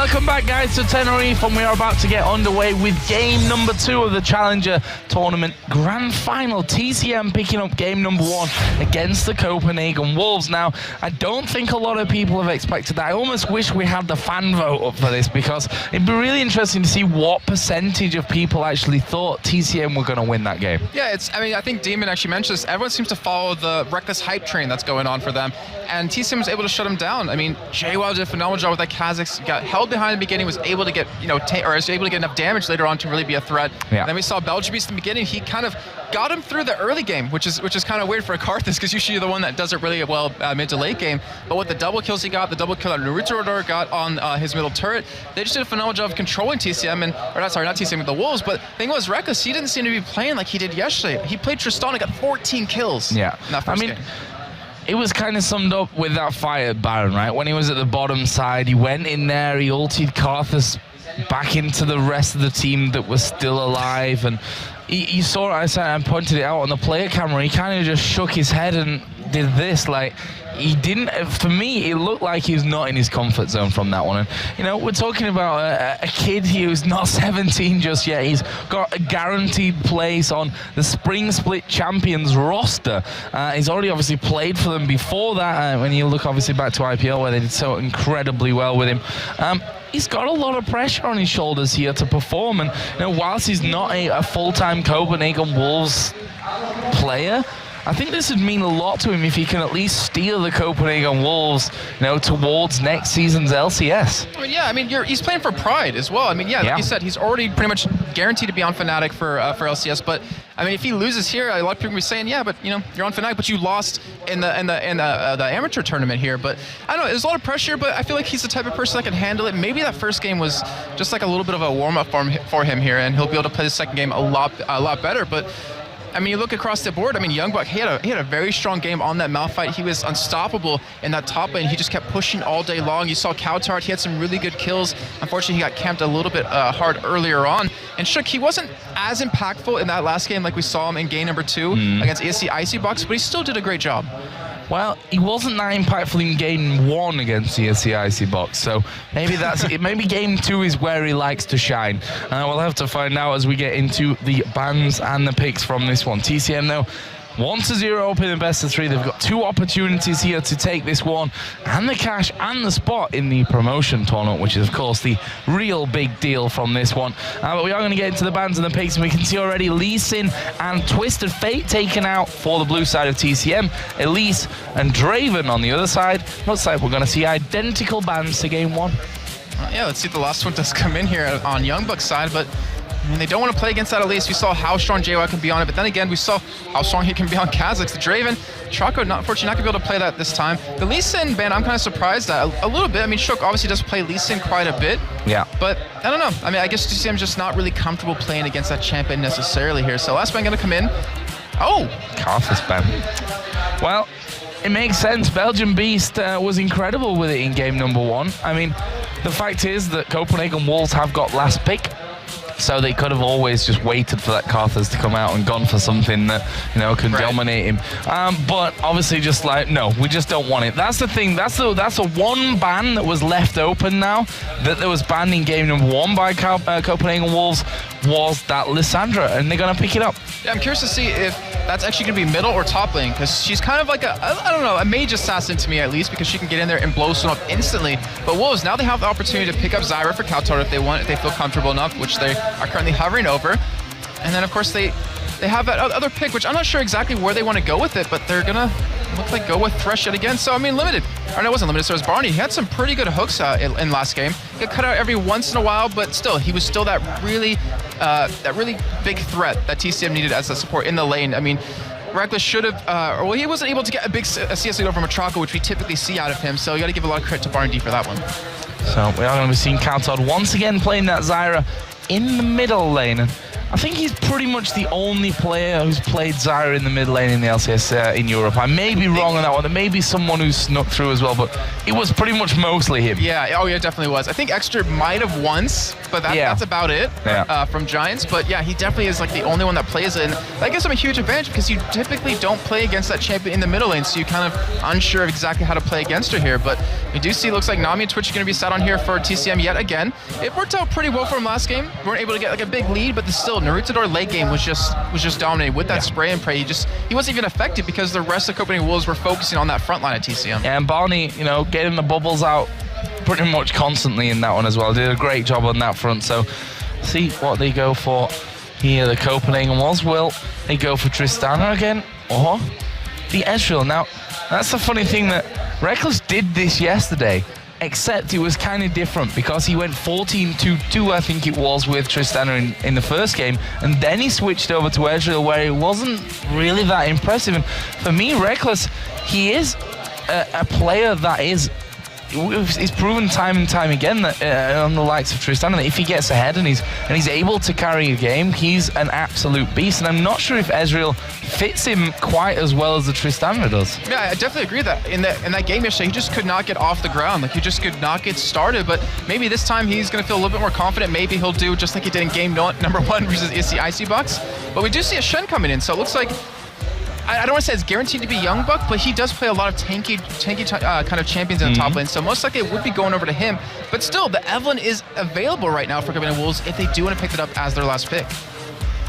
Welcome back, guys, to Tenerife, and we are about to get underway with game number 2 of the Challenger Tournament Grand Final. TCM picking up game number 1 against the Copenhagen Wolves. Now, I don't think a lot of people have expected that. I almost wish we had the fan vote up for this, because it'd be really interesting to see what percentage of people actually thought TCM were going to win that game. Yeah, I think Demon actually mentioned this. Everyone seems to follow the reckless hype train that's going on for them, and TCM was able to shut them down. I mean, JWoww did a phenomenal job with that Kazakhs. Got held behind in the beginning, was able to get, was able to get enough damage later on to really be a threat. Yeah. Then we saw Belgium Beast in the beginning. He kind of got him through the early game, which is kind of weird for a Karthus, because usually you're the one that does it really well mid to late game. But with the double kills he got, the double kill that Naruto got on his middle turret, they just did a phenomenal job of controlling TCM, not TCM, but the Wolves. But the thing was, Reckless, he didn't seem to be playing like he did yesterday. He played Tristan and got 14 kills in that first game. It was kind of summed up with that fight at Baron, right? When he was at the bottom side, he went in there, he ultied Karthus back into the rest of the team that was still alive, and you saw it, I pointed it out on the player camera, he kind of just shook his head and did this, like, he didn't, for me, it looked like he was not in his comfort zone from that one. And, we're talking about a kid who's not 17 just yet. He's got a guaranteed place on the Spring Split Champions roster. He's already obviously played for them before that, when you look obviously back to IPL, where they did so incredibly well with him. He's got a lot of pressure on his shoulders here to perform, and whilst he's not a full-time Copenhagen Wolves player, I think this would mean a lot to him if he can at least steer the Copenhagen Wolves, towards next season's LCS. He's playing for Pride as well. Like you said, he's already pretty much guaranteed to be on Fnatic for LCS. But if he loses here, a lot of people will be saying, yeah, but you're on Fnatic, but you lost in the amateur tournament here. But I don't know, there's a lot of pressure, but I feel like he's the type of person that can handle it. Maybe that first game was just like a little bit of a warm up for him here, and he'll be able to play the second game a lot better. But you look across the board, Youngbuck, he had a very strong game on that Malphite. He was unstoppable in that top lane. He just kept pushing all day long. You saw Cowtart, he had some really good kills. Unfortunately, he got camped a little bit hard earlier on. And Shook, he wasn't as impactful in that last game like we saw him in game number 2 against ESC Icy Box, but he still did a great job. Well, he wasn't that impactful in game 1 against the Icy Box, so maybe that's it. Maybe game 2 is where he likes to shine. We'll have to find out as we get into the bans and the picks from this one. TCM, though, 1-0 up in the best of 3. They've got 2 opportunities here to take this one and the cash and the spot in the promotion tournament, which is, of course, the real big deal from this one. But we are going to get into the bans and the picks, and we can see already Lee Sin and Twisted Fate taken out for the blue side of TCM. Elise and Draven on the other side. Looks like we're going to see identical bans to game 1. Let's see if the last one does come in here on Youngbuck's side, but they don't want to play against that Elise. We saw how strong JWoww can be on it, but then again, we saw how strong he can be on Kazakhs. The Draven, Chaco, unfortunately, not going to be able to play that this time. The Lee Sin ban, I'm kind of surprised at a little bit. Shook obviously does play Lee Sin quite a bit. Yeah. But I don't know. I guess TCM's just not really comfortable playing against that champion necessarily here. So last ban going to come in. Oh! Karthus ban. Well, it makes sense. Belgian Beast was incredible with it in game number 1. The fact is that Copenhagen Wolves have got last pick, so they could have always just waited for that Karthus to come out and gone for something that, could dominate him. But obviously just no, we just don't want it. That's the thing. That's the one ban that was left open now, that was banned in game number 1 by Copenhagen Wolves, was that Lissandra, and they're going to pick it up. Yeah, I'm curious to see if that's actually going to be middle or top lane, because she's kind of like a mage assassin to me, at least, because she can get in there and blow someone up instantly. But Wolves, now they have the opportunity to pick up Zyra for Cowtart if they want, if they feel comfortable enough, which they are currently hovering over. And then, of course, they have that other pick, which I'm not sure exactly where they want to go with it, but they're going to look like go with Thresh yet again. So, limited. Or no, it wasn't limited, so it was Barney. He had some pretty good hooks in last game. He got cut out every once in a while, but still, he was still that really big threat that TCM needed as a support in the lane. Reckless should have, he wasn't able to get a big CS lead over Matraco, which we typically see out of him, so you got to give a lot of credit to Barney for that one. So we are going to be seeing Cowtart once again playing that Zyra in the middle lane. And I think he's pretty much the only player who's played Zyra in the mid lane in the LCS in Europe. I may be wrong on that one. There may be someone who snuck through as well, but it was pretty much mostly him. Yeah, oh yeah, it definitely was. I think Extra might have once, but that's about it from Giants. But yeah, he definitely is like the only one that plays it. And that gives him a huge advantage because you typically don't play against that champion in the middle lane, so you're kind of unsure of exactly how to play against her here. But we do see, looks like Nami and Twitch are going to be sat on here for TCM yet again. It worked out pretty well for him last game. We weren't able to get like a big lead, but still, Narutador late game was just dominating with that spray and pray. He wasn't even affected because the rest of Copenhagen Wolves were focusing on that front line at TCM. Yeah, and Barney, you know, getting the bubbles out pretty much constantly in that one as well. Did a great job on that front. So see what they go for here. The Copenhagen Wolves, will they go for Tristana again or the Ezreal? Now, that's the funny thing, that Reckless did this yesterday, except it was kind of different because he went 14-2-2, I think it was, with Tristana in the first game, and then he switched over to Ezreal where it wasn't really that impressive. And for me, Reckless, he is a player that is, he's proven time and time again that on the likes of Tristana, that if he gets ahead and he's able to carry a game, he's an absolute beast. And I'm not sure if Ezreal fits him quite as well as the Tristana does. Yeah, I definitely agree that in that game yesterday, he just could not get off the ground. Like, he just could not get started. But maybe this time he's going to feel a little bit more confident. Maybe he'll do just like he did in game number 1 versus Icy Bucks. But we do see a Shen coming in, so it looks like, I don't want to say it's guaranteed to be Young Buck, but he does play a lot of tanky kind of champions in the top lane, so most likely it would be going over to him. But still, the Evelynn is available right now for Copenhagen Wolves if they do want to pick it up as their last pick.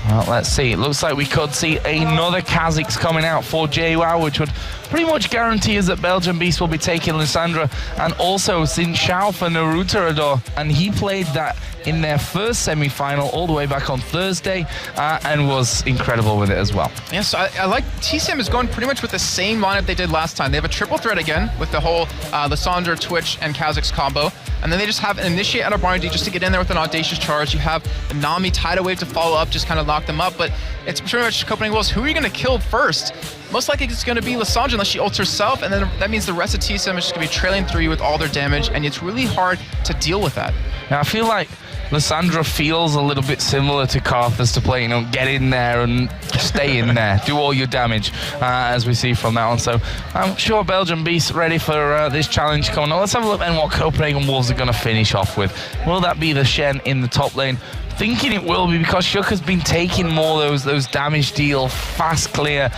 Well, let's see. It looks like we could see another Kha'Zix coming out for JWoww, which would pretty much guarantee us that Belgian Beast will be taking Lissandra, and also Xin Shao for Narutador, and he played that in their first semi-final all the way back on Thursday, and was incredible with it as well. Yeah, so I like TCM is going pretty much with the same lineup they did last time. They have a triple threat again with the whole Lissandra, Twitch, and Kha'Zix combo. And then they just have an initiate out of Barney just to get in there with an audacious charge. You have the Nami tidal wave to follow up, just kind of knock them up. But it's pretty much Copenhagen Wolves. Who are you going to kill first? Most likely it's going to be Lissandra unless she ults herself, and then that means the rest of TCM is just going to be trailing through you with all their damage, and it's really hard to deal with that. Now, I feel like Lissandra feels a little bit similar to Karthus to play, you know, get in there and stay in there, do all your damage, as we see from that one. So I'm sure Belgian Beast ready for this challenge coming on. Let's have a look then what Copenhagen Wolves are going to finish off with. Will that be the Shen in the top lane? Thinking it will be, because Shook has been taking more those damage deal, fast clear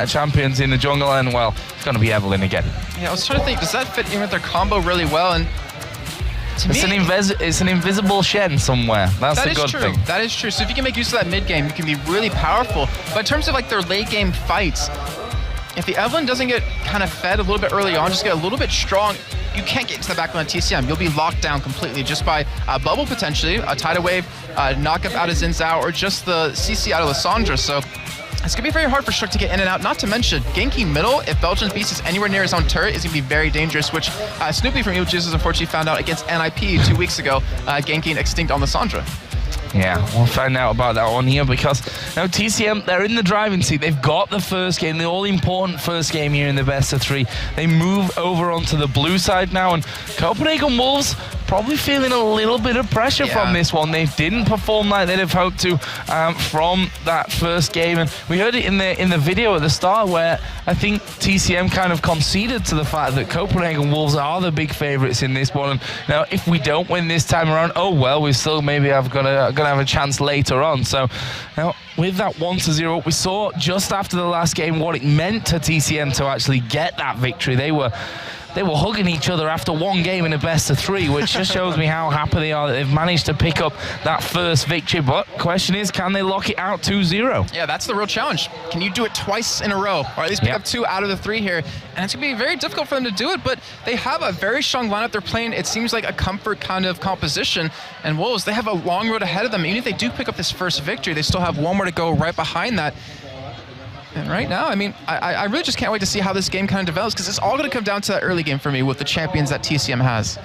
champions in the jungle, and well, it's going to be Evelynn again. Yeah, I was trying to think, does that fit in with their combo really well? And it's an invisible Shen somewhere. That's a good thing. That is true. So if you can make use of that mid game, you can be really powerful. But in terms of like their late game fights, if the Evelynn doesn't get kind of fed a little bit early on, just get a little bit strong, you can't get into the back line of TCM. You'll be locked down completely just by a bubble potentially, a tidal wave, knock up out of Xin Zhao, or just the CC out of Lissandra. So it's going to be very hard for Shook to get in and out. Not to mention, ganking middle, if Belgian Beast is anywhere near his own turret, is going to be very dangerous, which Snoopy from Evil Jesus unfortunately found out against NIP 2 weeks ago, ganking Extinct on Lissandra. Yeah, we'll find out about that one here, because now TCM, they're in the driving seat. They've got the first game, the all-important first game here in the best of 3. They move over onto the blue side now, and Copenhagen Wolves probably feeling a little bit of pressure from this one. They didn't perform like they'd have hoped to from that first game, and we heard it in the video at the start, where I think TCM kind of conceded to the fact that Copenhagen Wolves are the big favorites in this one. And now, if we don't win this time around, oh well, we still maybe gonna have a chance later on. So now, with that 1-0, we saw just after the last game what it meant to TCM to actually get that victory. They were hugging each other after one game in a best of 3, which just shows me how happy they are that they've managed to pick up that first victory. But question is, can they lock it out 2-0? Yeah, that's the real challenge. Can you do it twice in a row, or at least pick up 2 out of the 3 here? And it's going to be very difficult for them to do it, but they have a very strong lineup. They're playing, it seems like, a comfort kind of composition. And Wolves, they have a long road ahead of them. Even if they do pick up this first victory, they still have one more to go right behind that. And right now, I mean, I really just can't wait to see how this game kind of develops, because it's all going to come down to that early game for me with the champions that TCM has.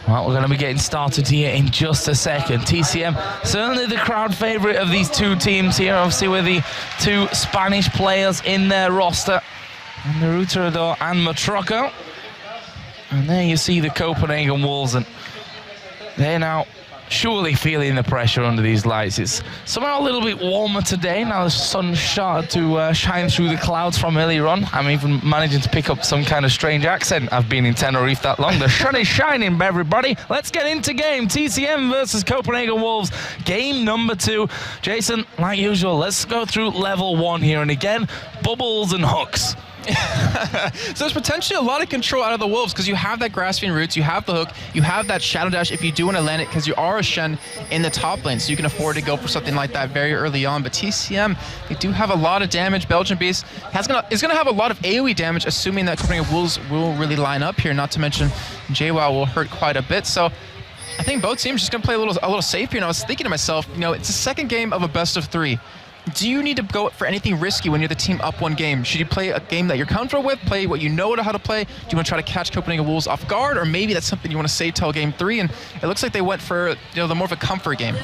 Well, we're going to be getting started here in just a second. TCM, certainly the crowd favorite of these 2 teams here, obviously with the 2 Spanish players in their roster, Narutador and Matroco. And there you see the Copenhagen Wolves, and they're now surely feeling the pressure under these lights. It's somehow a little bit warmer today. Now the sun started to shine through the clouds from earlier on. I'm even managing to pick up some kind of strange accent. I've been in Tenerife that long. The sun is shining, everybody. Let's get into game. TCM versus Copenhagen Wolves. Game number 2. Jason, like usual, let's go through level 1 here. And again, bubbles and hooks. So there's potentially a lot of control out of the Wolves because you have that grasping roots, you have the hook, you have that shadow dash if you do want to land it because you are a Shen in the top lane, so you can afford to go for something like that very early on. But TCM, they do have a lot of damage. Belgian Beast is going to have a lot of AoE damage, assuming that Copenhagen Wolves will really line up here, not to mention JWoww will hurt quite a bit. So I think both teams are just going to play a little safe here. And I was thinking to myself, you know, it's the second game of a best of 3. Do you need to go for anything risky when you're the team up 1 game? Should you play a game that you're comfortable with, play what you know how to play? Do you want to try to catch Copenhagen Wolves off guard, or maybe that's something you want to save till game 3? And it looks like they went for, you know, the more of a comfort game.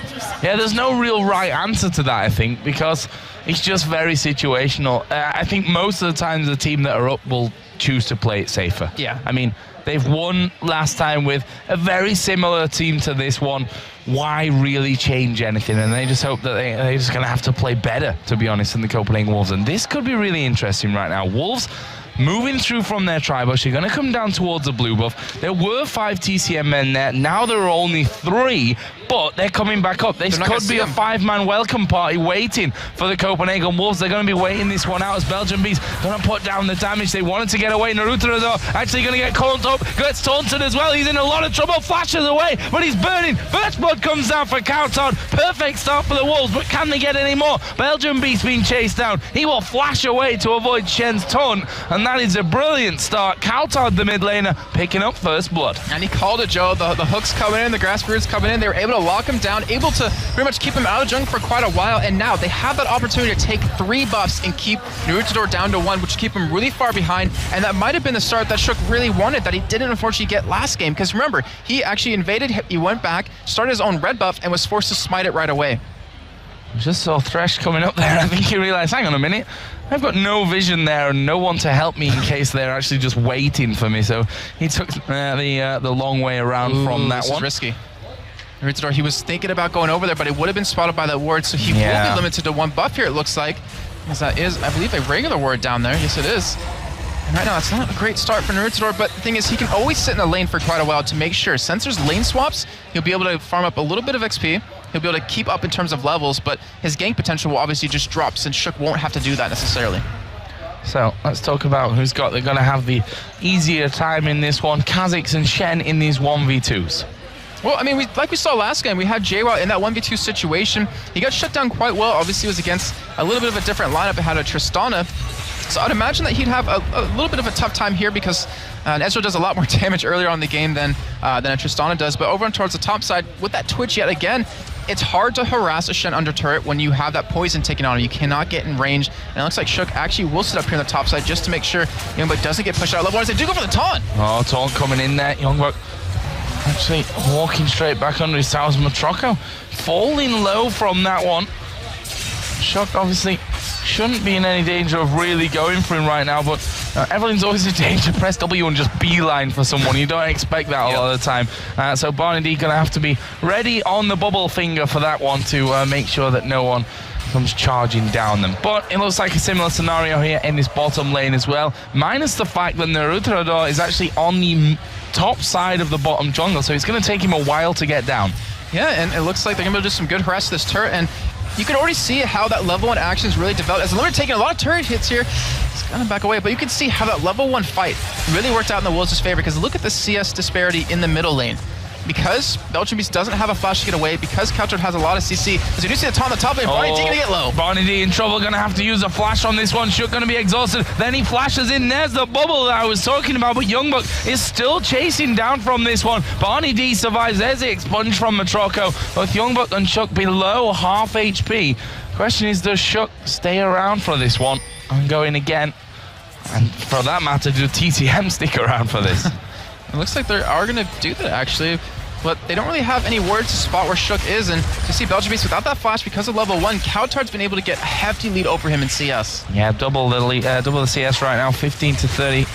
Yeah, there's no real right answer to that, I think, because it's just very situational. I think most of the times the team that are up will choose to play it safer. Yeah. I mean, they've won last time with a very similar team to this one. Why really change anything? And they just hope that they're just going to have to play better, to be honest, than the Copenhagen Wolves. And this could be really interesting right now. Wolves moving through from their tri-bush. They're going to come down towards the blue buff. There were 5 TCM men there. Now there are only 3, but they're coming back up. This could be a 5-man welcome party waiting for the Copenhagen Wolves. They're going to be waiting this one out as Belgian Beast going to put down the damage. They wanted to get away. Naruto though actually going to get caught up. Gets taunted as well. He's in a lot of trouble. Flashes away, but he's burning. First blood comes down for Kauton. Perfect start for the Wolves, but can they get any more? Belgian Beast being chased down. He will flash away to avoid Shen's taunt, and that is a brilliant start. Kauton, the mid laner, picking up first blood. And he called it, Joe. The hooks coming in, the grass roots coming in. They were able to lock him down, able to pretty much keep him out of jungle for quite a while, and now they have that opportunity to take 3 buffs and keep Naruto down to 1, which keep him really far behind, and that might have been the start that Shook really wanted, that he didn't unfortunately get last game, because remember, he actually invaded, he went back, started his own red buff, and was forced to smite it right away. Just saw Thresh coming up there. I think he realized, hang on a minute, I've got no vision there and no one to help me in case they're actually just waiting for me. So he took the long way around from that one. This is risky. He was thinking about going over there, but it would have been spotted by that ward, so he will be limited to 1 buff here, it looks like. As that is, I believe, a regular ward down there. Yes, it is. And right now, it's not a great start for Naruto, but the thing is, he can always sit in the lane for quite a while to make sure. Since there's lane swaps, he'll be able to farm up a little bit of XP. He'll be able to keep up in terms of levels, but his gank potential will obviously just drop, since Shook won't have to do that necessarily. So let's talk about who's got. They're going to have the easier time in this one. Kha'Zix and Shen in these 1v2s. Well, I mean, like we saw last game, we had JWoww in that 1v2 situation. He got shut down quite well. Obviously, it was against a little bit of a different lineup. It had a Tristana. So I'd imagine that he'd have a little bit of a tough time here because Ezreal does a lot more damage earlier on in the game than a Tristana does. But over on towards the top side, with that Twitch yet again, it's hard to harass a Shen under turret when you have that poison taken on him. You cannot get in range. And it looks like Shook actually will sit up here on the top side just to make sure Youngbuck doesn't get pushed out of level 1. They do go for the taunt. Oh, taunt coming in there. Youngbuck actually walking straight back under his towers. Matroco falling low from that one. Shook obviously shouldn't be in any danger of really going for him right now, but everything's always a danger. Press W and just beeline for someone. You don't expect that a lot of the time. So Barney D going to have to be ready on the bubble finger for that one to make sure that no one comes charging down them. But it looks like a similar scenario here in this bottom lane as well, minus the fact that Naruto is actually on the top side of the bottom jungle, so it's going to take him a while to get down. Yeah, and it looks like they're going to do some good harass to this turret, and you can already see how that level 1 actions really developed. As the Limiter taking a lot of turret hits here, it's gonna back away, but you can see how that level 1 fight really worked out in the Wolves' favor, because look at the CS disparity in the middle lane. Because Belgian Beast doesn't have a flash to get away, because Couchard has a lot of CC, as you do see the taunt on the top lane, Barney D gonna get low. Barney D in trouble, gonna have to use a flash on this one. Shook gonna be exhausted, then he flashes in. There's the bubble that I was talking about, but Youngbuck is still chasing down from this one. Barney D survives. There's the expunge from Matroco. Both Youngbuck and Shook below half HP. Question is, does Shook stay around for this one? I'm going again. And for that matter, do TCM stick around for this? It looks like they are going to do that, actually. But they don't really have any words to spot where Shook is. And to see Belgian Beast without that flash because of level 1, Coutard's been able to get a hefty lead over him in CS. Yeah, double the CS right now, 15 to 30.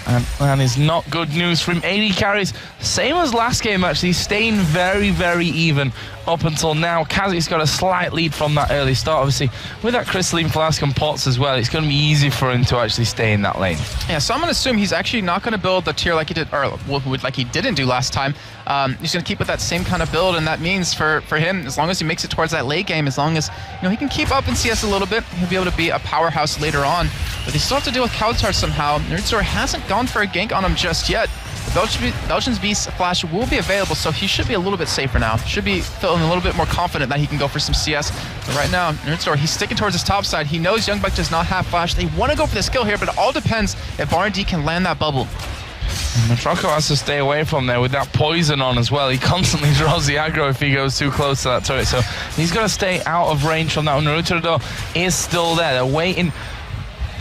And that is not good news from 80 carries. Same as last game, actually, staying very, very even up until now. Kazi's got a slight lead from that early start. Obviously, with that crystalline flask and pots as well, it's going to be easy for him to actually stay in that lane. Yeah, so I'm going to assume he's actually not going to build the tier like he did, or like he didn't do last time. He's going to keep with that same kind of build, and that means for him, as long as he makes it towards that late game, as long as he can keep up in CS a little bit, he'll be able to be a powerhouse later on. But they still have to deal with Kautar somehow. Nerdstore hasn't gone for a gank on him just yet. The Belgian's Beast Flash will be available, so he should be a little bit safer now. Should be feeling a little bit more confident that he can go for some CS. But right now, Nerdstore, he's sticking towards his top side. He knows Youngbuck does not have Flash. They want to go for the skill here, but it all depends if R&D can land that bubble. Matroco has to stay away from there with that poison on as well. He constantly draws the aggro if he goes too close to that turret, so he's got to stay out of range from that one. Naruto is still there. They're waiting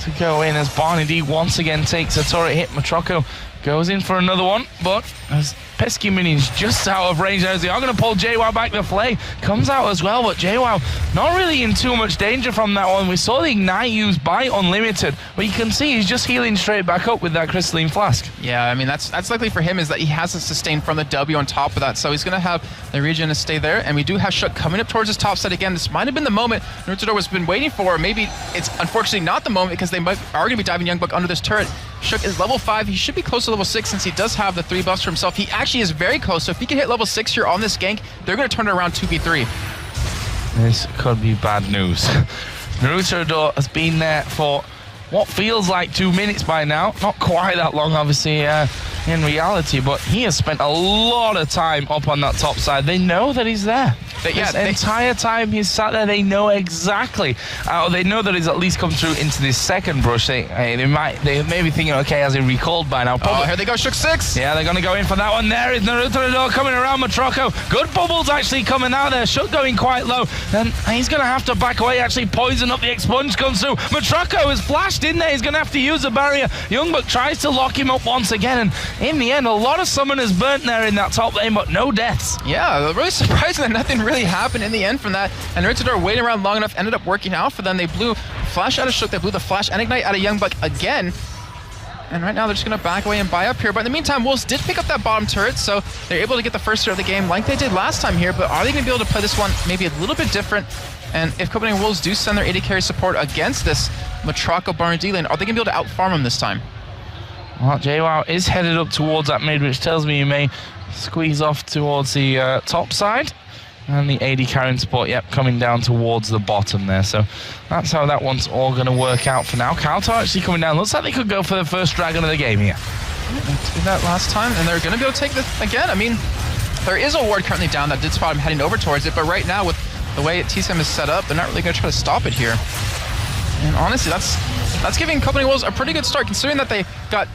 to go in as Barney D once again takes a turret hit. Matroco goes in for another one, but as pesky minions just out of range as they are going to pull JWoww back. The flay comes out as well, but JWoww not really in too much danger from that one. We saw the ignite used by Unlimited, but you can see he's just healing straight back up with that crystalline flask. Yeah, I mean, that's likely for him, is that he hasn't sustained from the W on top of that, so he's going to have the regen to stay there. And we do have Shook coming up towards his top side again. This might have been the moment Naruto was been waiting for. Maybe it's unfortunately not the moment, because they are going to be diving Youngbuck under this turret. Shook is level 5. He should be close to level 6 since he does have the 3 buffs for himself. He actually is very close, so if he can hit level 6 here on this gank, they're going to turn it around 2v3. This could be bad news. Naruto has been there for what feels like 2 minutes by now. Not quite that long, obviously, in reality, but he has spent a lot of time up on that top side. They know that he's there. The entire time he's sat there, they know exactly. They know that he's at least come through into this second brush. They may be thinking, okay, has he recalled by now? Oh, here they go, Shook 6. Yeah, they're going to go in for that one. There is Naruto coming around Matroco. Good bubbles actually coming out there. Shook going quite low. Then he's going to have to back away, actually poison up. The expunge comes through. Matroco is flashed in there. He's going to have to use the barrier. Youngbuck tries to lock him up once again, and in the end, a lot of summoners burnt there in that top lane, but no deaths. Yeah, really surprising that nothing really happened in the end from that. And Naruto waiting around long enough ended up working out for them. They blew Flash out of Shook. They blew the Flash and Ignite out of Youngbuck again. And right now they're just going to back away and buy up here. But in the meantime, Wolves did pick up that bottom turret, so they're able to get the first turret of the game like they did last time here. But are they going to be able to play this one maybe a little bit different? And if Copenhagen Wolves do send their AD carry support against this Matroco Barn D lane, are they going to be able to outfarm them this time? Well, JWoww is headed up towards that mid, which tells me he may squeeze off towards the top side. And the AD carrying support, yep, coming down towards the bottom there. So that's how that one's all going to work out for now. Kautar actually coming down. Looks like they could go for the first dragon of the game here. They did that last time, and they're going to be able to take this again. I mean, there is a ward currently down that did spot him heading over towards it, but right now with the way TCM is set up, they're not really going to try to stop it here. And honestly, that's giving Copenhagen Wolves a pretty good start, considering that they got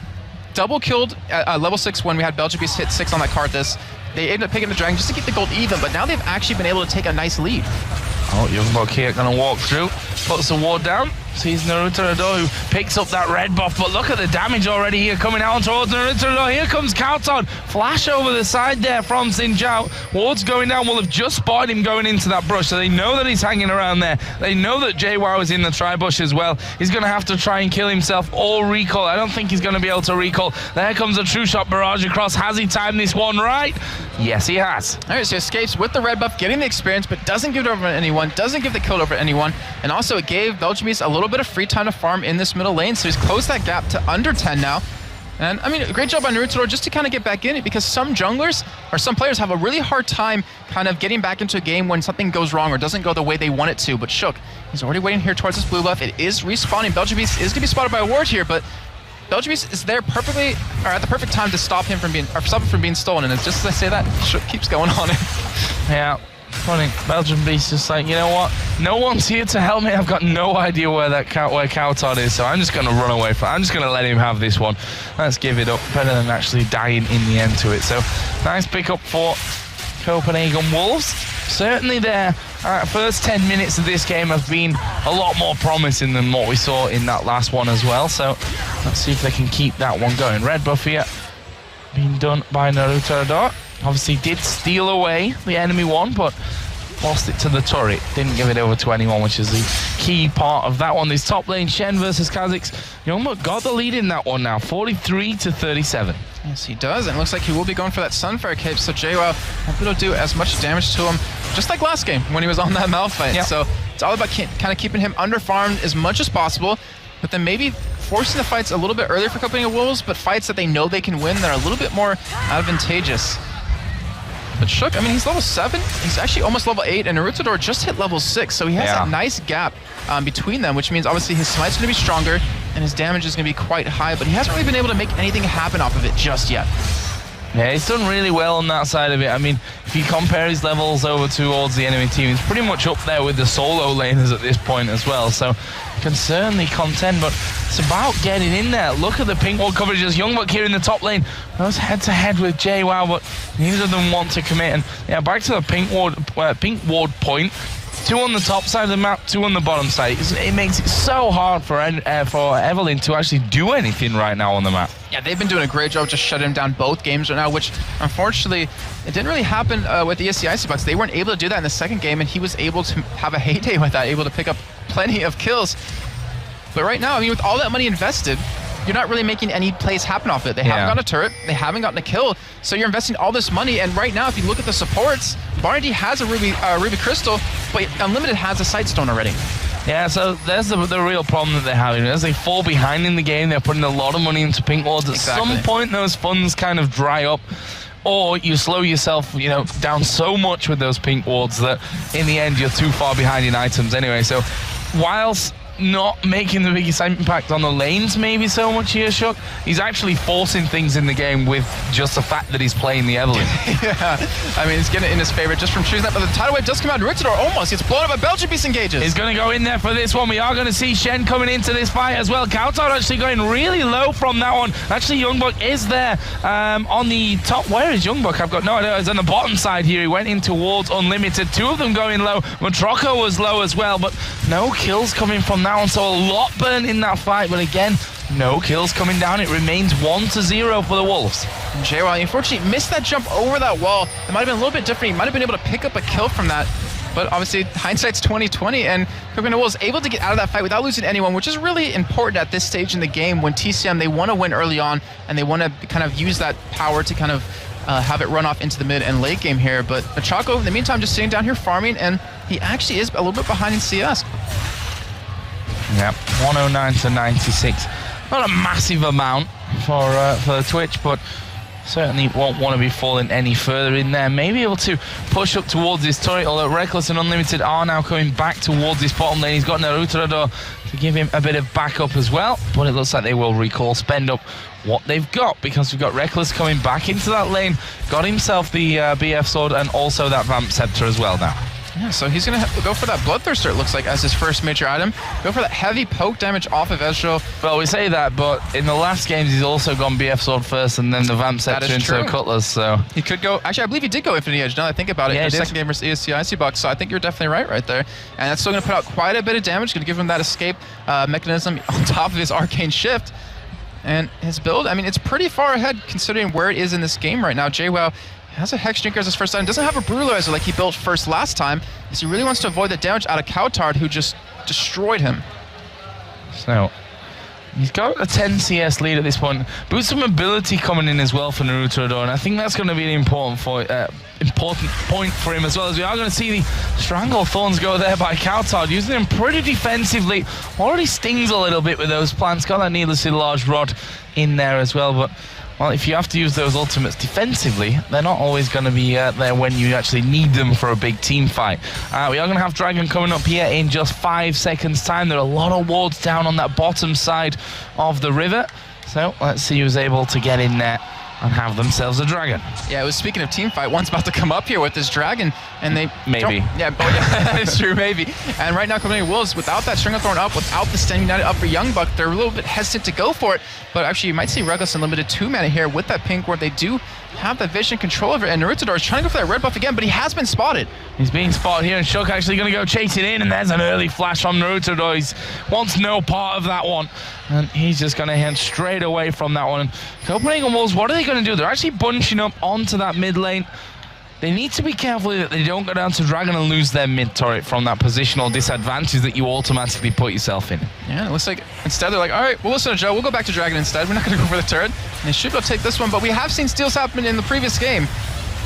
double killed at level 6 when we had Belgian Beast hit 6 on that Karthus. They ended up picking the dragon just to keep the gold even, but now they've actually been able to take a nice lead. Oh, Youngbuck here going to walk through, puts the ward down, sees Naruto who picks up that red buff, but look at the damage already here coming out towards Naruto. Here comes Kautar, flash over the side there from Xin Zhao. Ward's going down, will have just spotted him going into that brush, so they know that he's hanging around there. They know that JWoww is in the tri-bush as well. He's going to have to try and kill himself or recall. I don't think he's going to be able to recall. There comes a true shot barrage across. Has he timed this one right? Yes, he has. All right, so he escapes with the red buff, getting the experience, but doesn't give it over to anyone, doesn't give the kill over to anyone, and also it gave Belgian Beast a little bit of free time to farm in this middle lane, so he's closed that gap to under 10 now. And I mean, a great job by Naruto just to kind of get back in it, because some junglers or some players have a really hard time kind of getting back into a game when something goes wrong or doesn't go the way they want it to. But Shook, he's already waiting here towards this blue buff. It is respawning. Belgian Beast is going to be spotted by a ward here, but Belgian Beast is there perfectly, or at the perfect time to stop him from being, or stop him from being stolen. And it's just as I say that, Shook keeps going on it. Yeah. Funny, Belgian Beast just like, you know what? No one's here to help me. I've got no idea where Kautar is, so I'm just going to run away from it. I'm just going to let him have this one. Let's give it up. Better than actually dying in the end to it. So, nice pickup for Copenhagen Wolves. Certainly their first 10 minutes of this game have been a lot more promising than what we saw in that last one as well. So, let's see if they can keep that one going. Red buff here being done by Naruto. Obviously did steal away the enemy one, but lost it to the turret, didn't give it over to anyone, which is the key part of that one. This top lane, Shen versus Kha'Zix. Youngbuck got the lead in that one now, 43-37. Yes, he does, and it looks like he will be going for that Sunfire cape, so JWoww hopefully it'll do as much damage to him, just like last game when he was on that Malphite. Yep. So it's all about kind of keeping him under-farmed as much as possible, but then maybe forcing the fights a little bit earlier for Company of Wolves, but fights that they know they can win that are a little bit more advantageous. But Shook, I mean, he's level 7. He's actually almost level 8, and Narutador just hit level 6, so he has that nice gap between them, which means obviously his smite's going to be stronger, and his damage is going to be quite high, but he hasn't really been able to make anything happen off of it just yet. Yeah, he's done really well on that side of it. I mean, if you compare his levels over towards the enemy team, he's pretty much up there with the solo laners at this point as well, so can certainly contend, but it's about getting in there. Look at the pink ward coverage as Youngbuck here in the top lane. Goes head-to-head with JWoww, but neither of them want to commit. And yeah, back to the pink ward point. 2 on the top side of the map, 2 on the bottom side. It makes it so hard for Evelyn to actually do anything right now on the map. Yeah, they've been doing a great job just shutting down both games right now, which unfortunately, it didn't really happen with the ESC Icybucks. They weren't able to do that in the second game, and he was able to have a heyday with that, able to pick up plenty of kills. But right now, I mean, with all that money invested, you're not really making any plays happen off it. They haven't gotten a turret, they haven't gotten a kill, so you're investing all this money, and right now, if you look at the supports, Barndy has a Ruby Crystal, but Unlimited has a Sightstone already. Yeah, so there's the real problem that they're having. As they fall behind in the game, they're putting a lot of money into pink wards. At some point, those funds kind of dry up, or you slow yourself, down so much with those pink wards that in the end, you're too far behind in items anyway. So whilst not making the biggest impact on the lanes maybe so much here, Shook, he's actually forcing things in the game with just the fact that he's playing the Evelyn. Yeah, I mean, he's getting it in his favor just from choosing that, but the tidal wave does come out. Narutador almost gets blown up by Belgian Beast engages. He's going to go in there for this one. We are going to see Shen coming into this fight as well. Kautar actually going really low from that one. Actually, Youngbuck is there on the top. Where is Youngbuck? I've got no idea. He's on the bottom side here. He went in towards Unlimited. 2 of them going low. Matroko was low as well, but no kills coming from that one, so a lot burnt in that fight, but again, no kills coming down. It remains 1-0 for the Wolves. And JWoww, unfortunately, missed that jump over that wall. It might have been a little bit different. He might have been able to pick up a kill from that, but obviously, hindsight's 20/20, and Company of Wolves able to get out of that fight without losing anyone, which is really important at this stage in the game when TCM, they want to win early on, and they want to kind of use that power to kind of have it run off into the mid and late game here. But Chaco, in the meantime, just sitting down here farming, and he actually is a little bit behind in CS. Yep, 109-96. Not a massive amount for the Twitch, but certainly won't want to be falling any further in there. Maybe able to push up towards this turret, although Reckless and Unlimited are now coming back towards this bottom lane. He's got Narutador to give him a bit of backup as well, but it looks like they will recall, spend up what they've got, because we've got Reckless coming back into that lane, got himself the BF sword and also that Vamp Scepter as well now. Yeah, so he's going to go for that Bloodthirster, it looks like, as his first major item. Go for that heavy poke damage off of Ezreal. Well, we say that, but in the last games, he's also gone BF Sword first and then the Vamp Scepter into Cutlass, so... He could go... Actually, I believe he did go Infinity Edge, now that I think about it, in the second game versus ESC Icybucks, so I think you're definitely right there. And that's still going to put out quite a bit of damage, going to give him that escape mechanism on top of his Arcane Shift. And his build, I mean, it's pretty far ahead considering where it is in this game right now. JWoww has a Hex Drinker as his first item, doesn't have a Brutalizer like he built first last time, because he really wants to avoid the damage out of Kautar, who just destroyed him. So, he's got a 10 CS lead at this point. Boost of mobility coming in as well for Narutador, and I think that's going to be an important point for him as well, as we are going to see the Strangle Thorns go there by Kautar, using them pretty defensively. Already stings a little bit with those plants, got that needlessly large rod in there as well, but well, if you have to use those ultimates defensively, they're not always going to be there when you actually need them for a big team fight. We are going to have Dragon coming up here in just 5 seconds time. There are a lot of wards down on that bottom side of the river. So let's see who's able to get in there and have themselves a Dragon. Yeah, it was speaking of team fight, one's about to come up here with this Dragon, and they... Maybe. Yeah, it's true, maybe. And right now, Company of Wolves, without that Stranglethorn up, without the Stand United up for Youngbuck, they're a little bit hesitant to go for it, but actually you might see Reckless Unlimited 2-mana here with that pink ward. They do have the vision control over it, and Narutador is trying to go for that red buff again, but he has been spotted. He's being spotted here, and Shook actually going to go chasing in, and there's an early flash from Narutador. He wants no part of that one, and he's just going to head straight away from that one. And Copenhagen Wolves, what are they going to do? They're actually bunching up onto that mid lane. they need to be careful that they don't go down to Dragon and lose their mid turret from that positional disadvantage that you automatically put yourself in. Yeah, it looks like instead they're like, all right, well, listen to Joe, we'll go back to Dragon instead. We're not going to go for the turret. And they should go take this one, but we have seen steals happen in the previous game.